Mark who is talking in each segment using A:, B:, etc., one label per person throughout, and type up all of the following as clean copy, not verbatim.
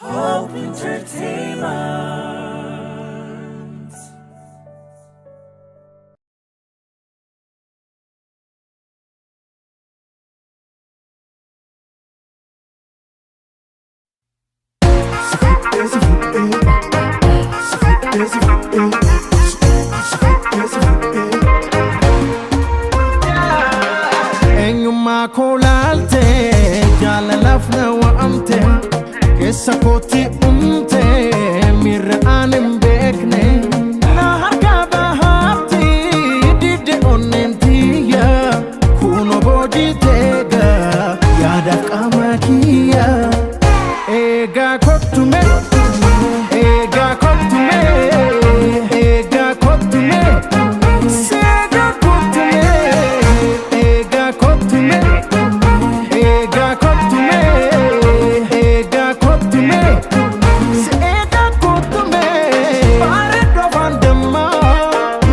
A: Hope Entertainment.
B: Eenyummaa koo laaltee jaalalaaf na waamte keessa kootti dhumte miirri aan hin beekne na harkaa bahaatti didde onneen tiyya kunoo boojii teega yaadaaf qaama kiyya eegaa kottume eegaa kottume eegaa kottume seegaa kottume eegaa kottume eegaa kottume eegaa kottume seegaa kottume bareeddoo vandammaa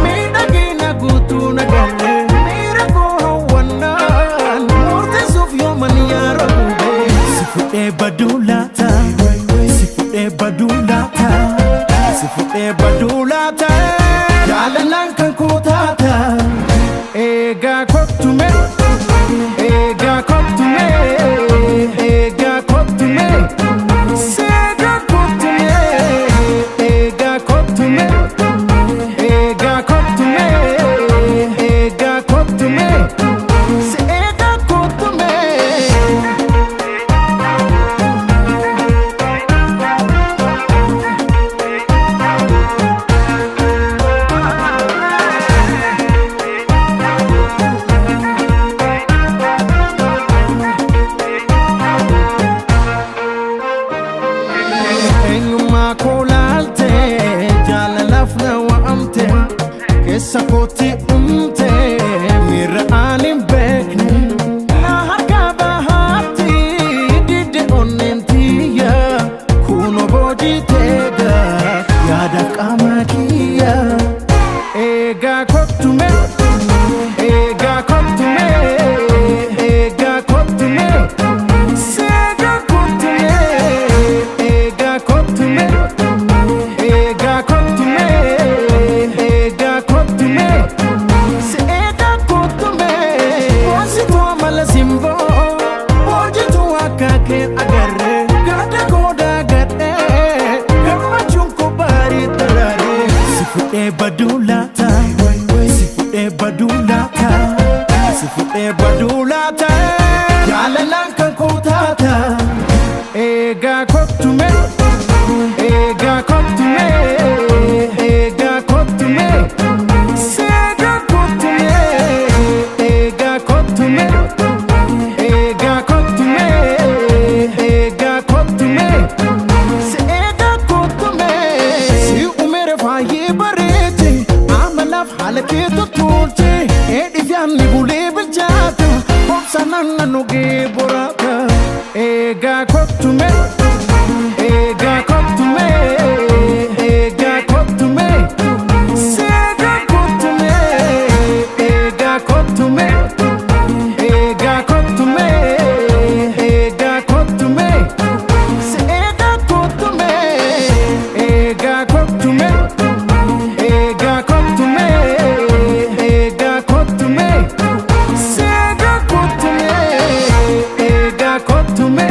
B: miidhagina guutuu nagalle miira koo hawwannaan murteessuuf yooman yaara gubee si fudhee baduu laata si fudhee baduu laata si fudhee baduu laata jaalalaan kan koo taata eegaa kottume eegaa kottume eegaa kottume seegaa kottume eegaa kottume eegaa kottume eegaa kottume seegaa kottume. Eenyummaa koo laaltee jaalalaaf na waamte keessa kootti dhumte miirri aan hin beekne na harkaa bahaatti didde onneen tiyya kunoo boojii teega yaadaaf qaama kiyya eegaa kottume eegaa kottume eegaa kottume seegaa kottume eegaa kottume eegaa kottume eegaa kottume seegaa kottume boonsituu amala simboo hojjetuu akka kee agarre gadda goodaa gadhee gammachuun koo baarii daraaree si fudhee baduu laata si fudhee baduu laata si fudhee baduu laata jaalalaan kan koo taata eegaa kottume eegaa kottume eegaa kottume seegaa kottume eegaa kottume eegaa kottume eegaa kottume seegaa kottume si umere faayee bareete amalaaf haala kee tolche eedhiif yaadni bulee bilchaata obsanaan nanugee boraata eegaa kottume eegaa kottume eegaa kottume seegaa kottume eegaa kottume eegaa kottume eegaa kottume seegaa kottume eegaa kottume eegaa kottume eegaa kottume seegaa kottume eegaa kottume